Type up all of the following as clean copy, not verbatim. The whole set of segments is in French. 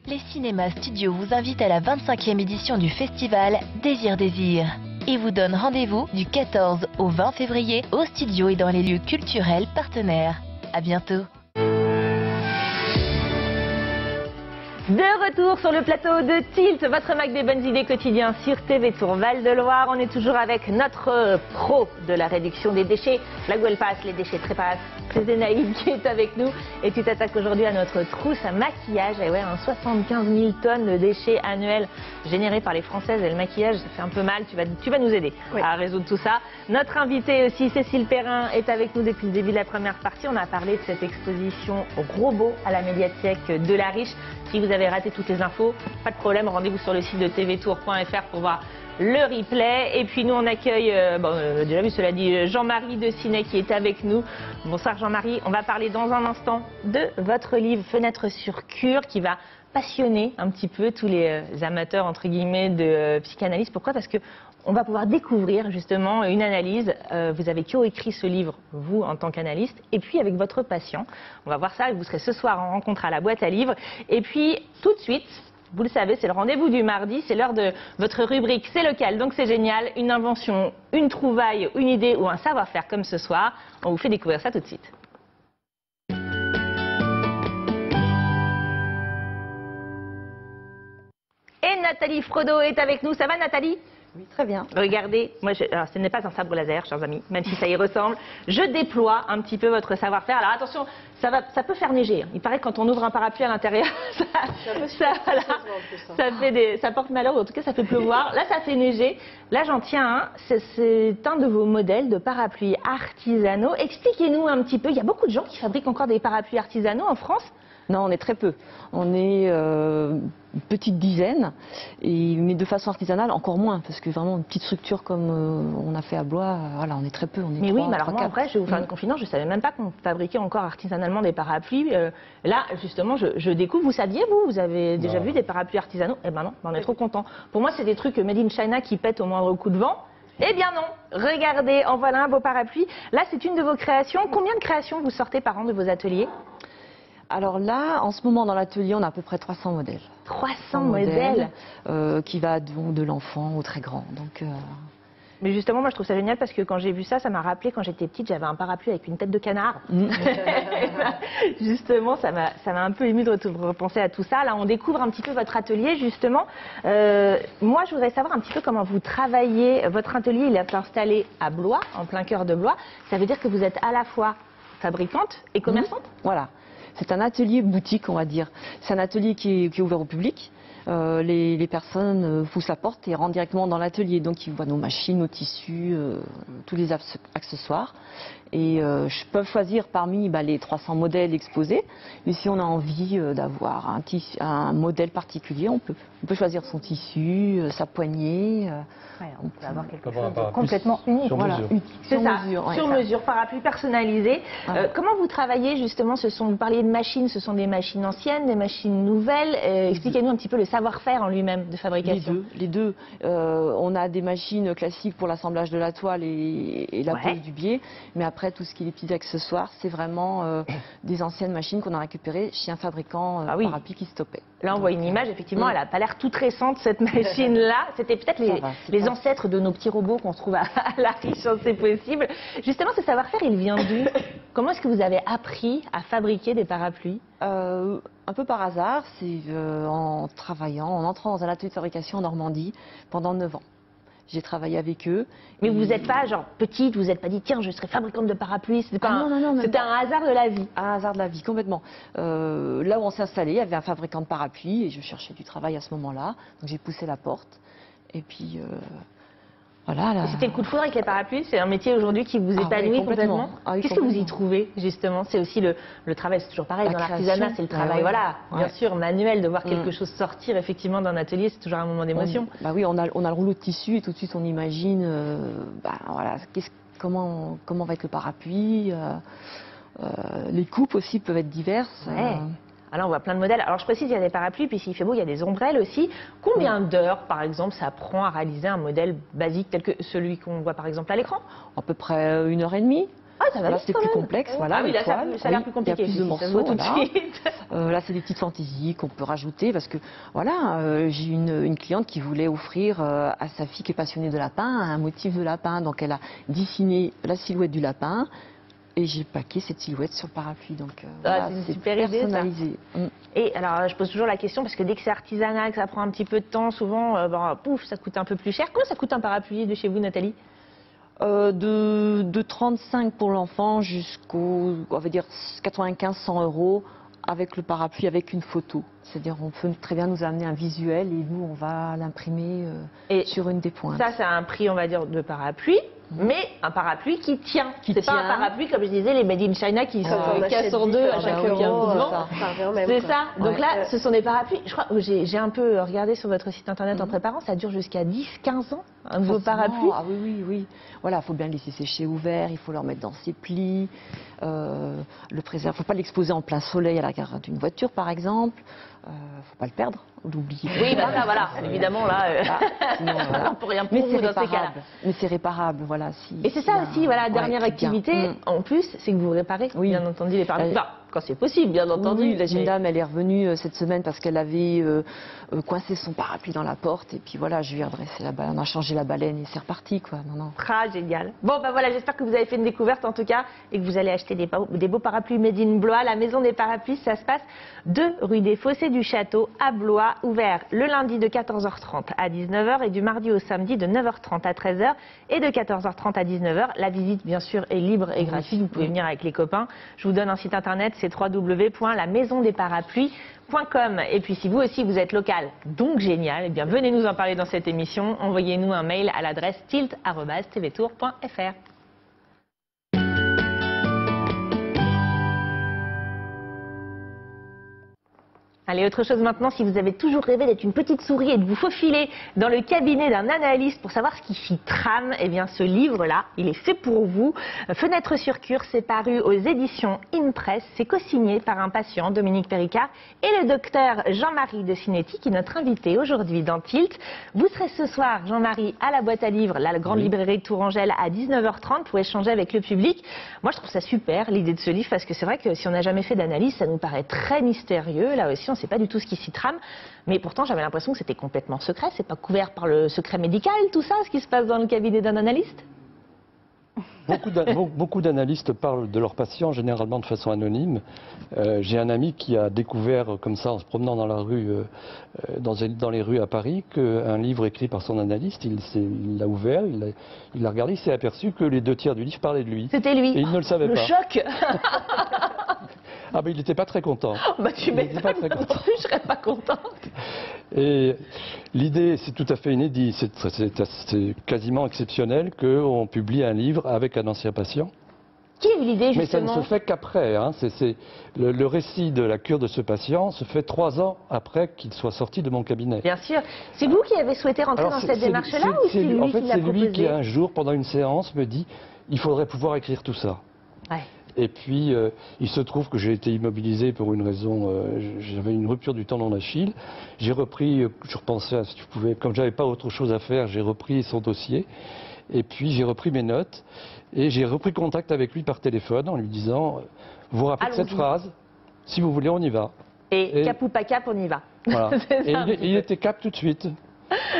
Les cinémas studios vous invitent à la 25e édition du festival Désir Désir et vous donnent rendez-vous du 14 au 20 février au studio et dans les lieux culturels partenaires. À bientôt. De retour sur le plateau de Tilt, votre Mac des bonnes idées quotidien sur TV Tour Val-de-Loire. On est toujours avec notre pro de la réduction des déchets. Là où elle passe, les déchets trépassent. C'est Zénaïde qui est avec nous et tu t'attaques aujourd'hui à notre trousse à maquillage. Et ouais, 75 000 tonnes de déchets annuels générés par les Françaises. Et le maquillage, ça fait un peu mal. Tu vas nous aider à résoudre tout ça. Notre invitée aussi, Cécile Perrin, est avec nous depuis le début de la première partie. On a parlé de cette exposition robot à la médiathèque de La Riche. Si vous avez raté toutes les infos, pas de problème, rendez-vous sur le site de tvtour.fr pour voir le replay. Et puis nous on accueille, déjà vu cela dit, Jean-Marie de Ciné qui est avec nous. Bonsoir Jean-Marie, on va parler dans un instant de votre livre Fenêtre sur cure qui va passionner un petit peu tous les amateurs entre guillemets de psychanalyse. Pourquoi? Parce que on va pouvoir découvrir justement une analyse. Vous avez co-écrit ce livre, vous, en tant qu'analyste, et puis avec votre patient. On va voir ça, vous serez ce soir en rencontre à la boîte à livres. Et puis, tout de suite, vous le savez, c'est le rendez-vous du mardi, c'est l'heure de votre rubrique C'est local, donc c'est génial. Une invention, une trouvaille, une idée ou un savoir-faire comme ce soir. On vous fait découvrir ça tout de suite. Et Nathalie Frodo est avec nous. Ça va Nathalie? Oui, très bien. Regardez, alors ce n'est pas un sabre laser, chers amis, même si ça y ressemble. Je déploie un petit peu votre savoir-faire. Alors attention, ça peut faire neiger. Il paraît que quand on ouvre un parapluie à l'intérieur, ça porte malheur, ou en tout cas ça fait pleuvoir. Là, ça fait neiger. Là, j'en tiens un. C'est un de vos modèles de parapluies artisanaux. Expliquez-nous un petit peu. Il y a beaucoup de gens qui fabriquent encore des parapluies artisanaux en France? Non, on est très peu. On est une petite dizaine, mais de façon artisanale encore moins, parce que vraiment une petite structure comme on a fait à Blois, voilà, on est très peu. On est mais 3, oui, mais alors 3, moi 4. après, je vais vous faire une confidence, je ne savais même pas qu'on fabriquait encore artisanalement des parapluies. Là, justement, je découvre. Vous saviez, vous avez déjà vu des parapluies artisanaux? Eh ben non, on est trop contents. Pour moi, c'est des trucs made in China qui pètent au moindre coup de vent. Eh bien non, regardez, en voilà un beau parapluie. Là, c'est une de vos créations. Combien de créations vous sortez par an de vos ateliers? Alors là, en ce moment, dans l'atelier, on a à peu près 300 modèles. 300 modèles qui va de l'enfant au très grand. Donc, Mais justement, moi, je trouve ça génial parce que quand j'ai vu ça, ça m'a rappelé quand j'étais petite, j'avais un parapluie avec une tête de canard. Justement, ça m'a un peu ému de repenser à tout ça. Là, on découvre un petit peu votre atelier, justement. Moi, je voudrais savoir un petit peu comment vous travaillez. Votre atelier, il est installé à Blois, en plein cœur de Blois. Ça veut dire que vous êtes à la fois fabricante et commerçante? Voilà. C'est un atelier boutique, on va dire. C'est un atelier qui est ouvert au public. Les personnes poussent la porte et rentrent directement dans l'atelier. Donc ils voient nos machines, nos tissus, tous les accessoires. Et peuvent choisir parmi les 300 modèles exposés. Mais si on a envie d'avoir un modèle particulier, on peut choisir son tissu, sa poignée. Ouais, on peut avoir quelque chose de complètement unique. Voilà, c'est ça, sur mesure, parapluie personnalisé. Comment vous travaillez justement? Vous parliez de machines, ce sont des machines anciennes, des machines nouvelles. Expliquez-nous un petit peu le savoir-faire en lui-même de fabrication. Les deux. On a des machines classiques pour l'assemblage de la toile et la pose du biais. Mais après, tout ce qui est les petits accessoires, c'est vraiment des anciennes machines qu'on a récupérées chez un fabricant parapluie qui stoppait. Là, on voit une image, effectivement, elle n'a pas l'air toute récente, cette machine-là. C'était peut-être les ancêtres de nos petits robots qu'on se trouve à La Riche, c'est possible. Justement, ce savoir-faire, il vient d'où? Comment est-ce que vous avez appris à fabriquer des parapluies? Un peu par hasard, c'est en travaillant, en entrant dans un atelier de fabrication en Normandie pendant 9 ans. J'ai travaillé avec eux. Mais vous n'êtes pas, genre, petite, vous n'êtes pas dit, tiens, je serai fabricante de parapluies. C'était pas c'était un hasard de la vie. Un hasard de la vie, complètement. Là où on s'est installé, il y avait un fabricant de parapluies et je cherchais du travail à ce moment-là. Donc j'ai poussé la porte. Et puis, voilà. C'était le coup de foudre avec les parapluies? C'est un métier aujourd'hui qui vous épanouit complètement? Qu'est-ce que vous y trouvez, justement? C'est aussi le travail, c'est toujours pareil, dans l'artisanat, c'est le travail, bien sûr, manuel, de voir quelque chose sortir effectivement d'un atelier, c'est toujours un moment d'émotion. Oui, on a le rouleau de tissu et tout de suite on imagine, comment va être le parapluie. Les coupes aussi peuvent être diverses. Alors on voit plein de modèles. Alors je précise, il y a des parapluies, puis s'il fait beau, il y a des ombrelles aussi. Combien d'heures, par exemple, ça prend à réaliser un modèle basique tel que celui qu'on voit par exemple à l'écran? À peu près 1h30. Ah, ça va Là, vite, c'est quand plus même. complexe, Ouais. voilà. Ah oui, là, ça a l'air plus compliqué. Il y a plus de ça morceaux, se voit tout de voilà. suite. Là, c'est des petites fantaisies qu'on peut rajouter parce que, voilà, j'ai une cliente qui voulait offrir à sa fille qui est passionnée de lapin un motif de lapin. Donc, elle a dessiné la silhouette du lapin et j'ai paqué cette silhouette sur le parapluie. Donc, voilà, C'est une c'est super idée, ça. personnalisé. Et alors, je pose toujours la question, parce que dès que c'est artisanal, que ça prend un petit peu de temps, souvent, pouf, ça coûte un peu plus cher. Combien ça coûte un parapluie de chez vous, Nathalie? De 35 pour l'enfant jusqu'au, on va dire, 95-100 euros avec le parapluie, avec une photo. C'est-à-dire, on peut très bien nous amener un visuel et nous, on va l'imprimer sur une des pointes. Ça, c'est un prix, on va dire, de parapluie, mais un parapluie qui tient. C'est pas un parapluie, comme je disais, les Made in China qui sont cassés en deux à chaque mouvement. C'est ça. Donc là, ce sont des parapluies. Je crois, j'ai un peu regardé sur votre site internet en préparant, ça dure jusqu'à 10-15 ans, un nouveau parapluie. Ah oui. Voilà, il faut bien le laisser sécher ouvert, il faut le remettre dans ses plis, le préserver. Il ne faut pas l'exposer en plein soleil à l'arrière d'une voiture, par exemple. Il ne faut pas le perdre, l'oublier. Oui, bah ça, voilà. Évidemment, là, sinon, voilà. on peut rien pour vous dans ces cas-là. Mais c'est réparable, voilà. Et c'est ça aussi, voilà, dernière activité, en plus, c'est que vous réparez, bien entendu, les parapluies. Quand c'est possible, bien entendu. Oui, la jeune dame, elle est revenue cette semaine parce qu'elle avait coincé son parapluie dans la porte. Et puis voilà, je lui ai redressé la baleine, on a changé la baleine et c'est reparti, quoi. Non. Ah, génial. Bon, ben voilà, j'espère que vous avez fait une découverte en tout cas et que vous allez acheter des beaux parapluies made in Blois. La maison des parapluies, ça se passe 2 rue des Fossés du Château à Blois, ouvert le lundi de 14h30 à 19h et du mardi au samedi de 9h30 à 13h et de 14h30 à 19h. La visite, bien sûr, est libre et gratuite. Vous pouvez venir avec les copains. Je vous donne un site internet, c'est www.lamaisondesparapluies.com. Et puis si vous aussi vous êtes local, donc génial, eh bien venez nous en parler dans cette émission. Envoyez-nous un mail à l'adresse tilt@tvtour.fr. Allez, autre chose maintenant, si vous avez toujours rêvé d'être une petite souris et de vous faufiler dans le cabinet d'un analyste pour savoir ce qui s'y trame, eh bien ce livre-là, il est fait pour vous. Fenêtre sur cure, c'est paru aux éditions InPress, c'est co-signé par un patient, Dominique Péricard, et le docteur Jean-Marie de Cinetti, qui est notre invité aujourd'hui dans Tilt. Vous serez ce soir, Jean-Marie, à la boîte à livres, la grande librairie de Tourangelle, à 19h30 pour échanger avec le public. Moi, je trouve ça super, l'idée de ce livre, parce que c'est vrai que si on n'a jamais fait d'analyse, ça nous paraît très mystérieux. Là aussi, on ne sait pas du tout ce qui s'y trame, mais pourtant j'avais l'impression que c'était complètement secret. C'est pas couvert par le secret médical, tout ça, ce qui se passe dans le cabinet d'un analyste? Beaucoup d'analystes parlent de leurs patients, généralement de façon anonyme. J'ai un ami qui a découvert, comme ça, en se promenant dans la rue, dans les rues à Paris, qu'un livre écrit par son analyste, il l'a ouvert, il l'a regardé, il s'est aperçu que les 2 tiers du livre parlaient de lui. C'était lui. Et il ne le savait pas. Le choc. Ah ben il n'était pas très content. Bah tu m'étonnes, moi non plus, je serais pas contente. Et l'idée, c'est tout à fait inédit, c'est quasiment exceptionnel qu'on publie un livre avec un ancien patient. Qui a eu l'idée justement? Mais ça ne se fait qu'après. Hein. Le récit de la cure de ce patient se fait 3 ans après qu'il soit sorti de mon cabinet. Bien sûr. C'est vous qui avez souhaité rentrer dans cette démarche-là ou c'est lui en fait, qui l'a c'est proposé? lui qui, un jour, pendant une séance, me dit « il faudrait pouvoir écrire tout ça ». Ouais. Et puis, il se trouve que j'ai été immobilisé pour une raison, j'avais une rupture du tendon d'Achille. J'ai repris, je repensais à si je pouvais, comme j'avais pas autre chose à faire, j'ai repris son dossier. Et puis, j'ai repris mes notes et j'ai repris contact avec lui par téléphone en lui disant, vous vous rappelez de cette phrase, si vous voulez, on y va. Et cap ou pas cap, on y va. Voilà. Et il était cap tout de suite.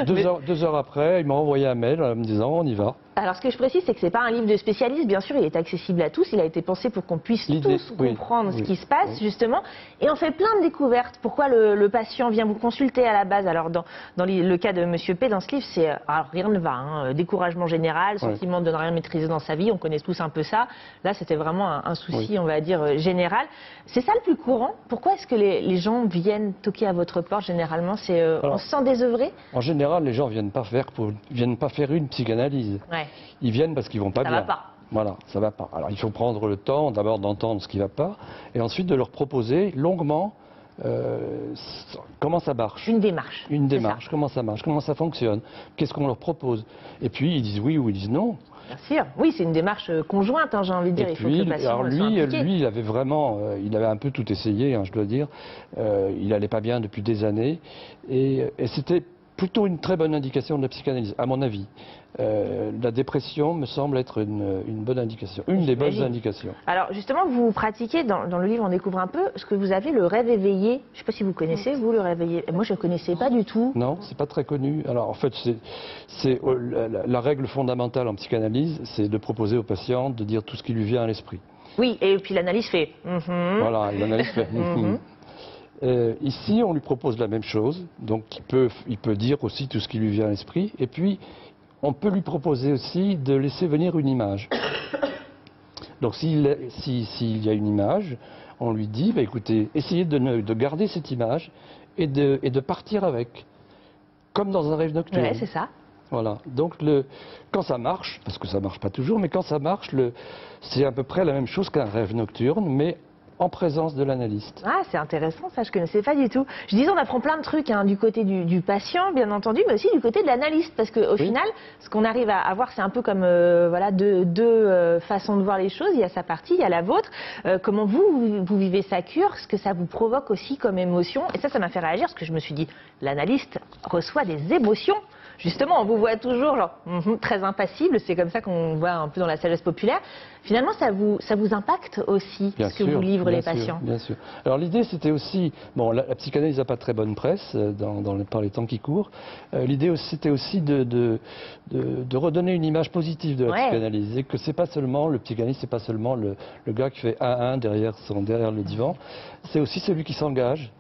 2 heures après, il m'a envoyé un mail en me disant, on y va. Alors, ce que je précise, c'est que ce n'est pas un livre de spécialiste. Bien sûr, il est accessible à tous. Il a été pensé pour qu'on puisse tous comprendre ce qui se passe, justement. Et on fait plein de découvertes. Pourquoi le patient vient vous consulter à la base? Alors, dans le cas de Monsieur P, dans ce livre, c'est rien ne va. Hein, découragement général, sentiment de ne rien maîtriser dans sa vie. On connaît tous un peu ça. Là, c'était vraiment un souci, on va dire, général. C'est ça le plus courant. Pourquoi est-ce que les gens viennent toquer à votre porte, généralement? C'est on se sent désœuvré? En général, les gens ne viennent pas faire une psychanalyse. Ouais. Ils viennent parce qu'ils vont pas bien. Ça va pas. Voilà, ça va pas. Alors il faut prendre le temps d'abord d'entendre ce qui va pas et ensuite de leur proposer longuement comment ça marche. Une démarche. Une démarche, comment ça marche, comment ça fonctionne, qu'est-ce qu'on leur propose. Et puis ils disent oui ou ils disent non. Bien sûr, oui, c'est une démarche conjointe, hein, j'ai envie de dire. Et il faut que le patient soit impliqué. lui, il avait vraiment, il avait un peu tout essayé, hein, je dois dire. Il allait pas bien depuis des années et c'était plutôt une très bonne indication de la psychanalyse, à mon avis. La dépression me semble être une bonne indication, une des bonnes indications. Alors justement, vous pratiquez, dans le livre on découvre un peu, ce que vous appelez le rêve éveillé. Je ne sais pas si vous connaissez, vous, le rêve éveillé. Moi je ne connaissais pas du tout. Non, c'est pas très connu. Alors en fait, la règle fondamentale en psychanalyse, c'est de proposer au patient de dire tout ce qui lui vient à l'esprit. Oui, et puis l'analyse fait... Voilà, l'analyse fait... ici, on lui propose la même chose, donc il peut dire aussi tout ce qui lui vient à l'esprit, et puis on peut lui proposer aussi de laisser venir une image. Donc s'il y a une image, on lui dit, bah, écoutez, essayez de garder cette image et de partir avec, comme dans un rêve nocturne. Ouais, c'est ça. Voilà, donc quand ça marche, parce que ça marche pas toujours, mais quand ça marche, c'est à peu près la même chose qu'un rêve nocturne, mais en présence de l'analyste. Ah, c'est intéressant, ça, je ne connaissais pas du tout. Je disais, on apprend plein de trucs, hein, du côté du patient, bien entendu, mais aussi du côté de l'analyste, parce qu'au final, ce qu'on arrive à voir, c'est un peu comme voilà, deux façons de voir les choses. Il y a sa partie, il y a la vôtre. Comment vous vivez sa cure, ce que ça vous provoque aussi comme émotion. Et ça m'a fait réagir, parce que je me suis dit, l'analyste reçoit des émotions. Justement, on vous voit toujours genre, très impassible, c'est comme ça qu'on voit un peu dans la sagesse populaire. Finalement, ça vous impacte aussi, ce que vous livrent les patients. Bien sûr. Alors l'idée, c'était aussi, bon, la psychanalyse n'a pas très bonne presse par les temps qui courent. L'idée, c'était aussi de redonner une image positive de la psychanalyse. Et que c'est pas seulement, le psychanalyste, c'est pas seulement le gars qui fait 1-1 derrière le divan, c'est aussi celui qui s'engage.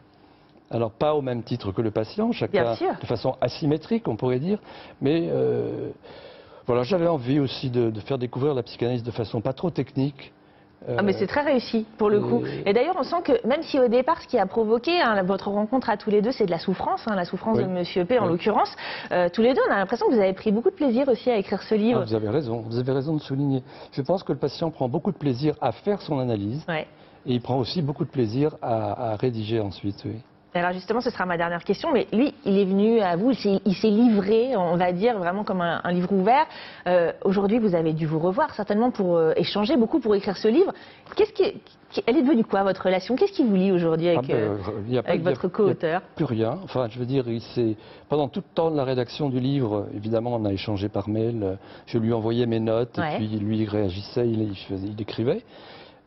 Alors pas au même titre que le patient, chacun de façon asymétrique on pourrait dire, mais voilà, j'avais envie aussi de faire découvrir la psychanalyse de façon pas trop technique. Ah mais c'est très réussi pour le coup. Et d'ailleurs on sent que même si au départ ce qui a provoqué votre rencontre à tous les deux c'est de la souffrance, la souffrance de Monsieur P en l'occurrence, tous les deux on a l'impression que vous avez pris beaucoup de plaisir aussi à écrire ce livre. Ah, vous avez raison de souligner. Je pense que le patient prend beaucoup de plaisir à faire son analyse et il prend aussi beaucoup de plaisir à rédiger ensuite. Oui. Alors justement, ce sera ma dernière question, mais lui, il est venu à vous, il s'est livré, on va dire, vraiment comme un livre ouvert. Aujourd'hui, vous avez dû vous revoir certainement pour échanger beaucoup, pour écrire ce livre. Elle est devenue quoi, votre relation? Qu'est-ce qui vous lie aujourd'hui avec votre co-auteur? Plus rien. Enfin, je veux dire, pendant tout le temps de la rédaction du livre, évidemment, on a échangé par mail. Je lui envoyais mes notes, et puis lui, il réagissait, il écrivait.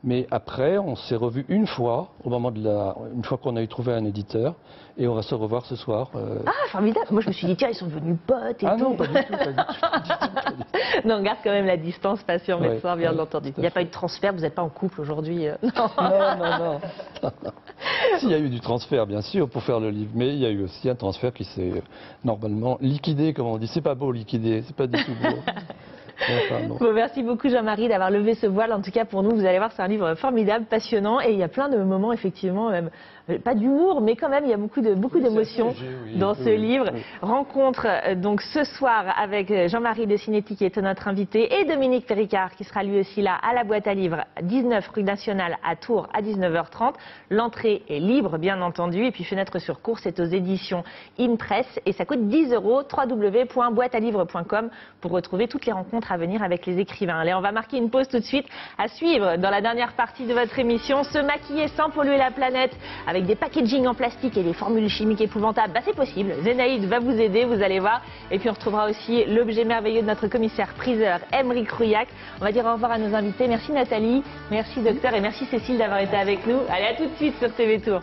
Mais après, on s'est revu une fois, une fois qu'on a trouvé un éditeur, et on va se revoir ce soir. Ah, formidable. Moi, je me suis dit, tiens, ils sont devenus potes et tout. Non, pas du tout. Non, on garde quand même la distance, patient, médecin, bien entendu. Il n'y a pas eu de transfert, vous n'êtes pas en couple aujourd'hui. Non. S'il y a eu du transfert, bien sûr, pour faire le livre, mais il y a eu aussi un transfert qui s'est normalement liquidé, comme on dit. C'est pas beau liquider, c'est pas du tout beau. Bon, merci beaucoup Jean-Marie d'avoir levé ce voile. En tout cas pour nous, vous allez voir, c'est un livre formidable, passionnant et il y a plein de moments effectivement, même pas d'humour, mais quand même il y a beaucoup d'émotions dans ce livre. Rencontre donc ce soir avec Jean-Marie de Cinéti qui est notre invité et Dominique Péricard qui sera lui aussi là à la boîte à livres 19 rue Nationale à Tours à 19h30. L'entrée est libre bien entendu et puis Fenêtre sur cours, c'est aux éditions Impress et ça coûte 10 €. www.boîtealivres.com pour retrouver toutes les rencontres à venir avec les écrivains. Allez, on va marquer une pause tout de suite. À suivre dans la dernière partie de votre émission, se maquiller sans polluer la planète avec des packaging en plastique et des formules chimiques épouvantables, c'est possible. Zénaïde va vous aider, vous allez voir. Et puis on retrouvera aussi l'objet merveilleux de notre commissaire priseur, Aymeric Rouillac. On va dire au revoir à nos invités. Merci Nathalie, merci docteur et merci Cécile d'avoir été avec nous. Allez, à tout de suite sur TV Tour.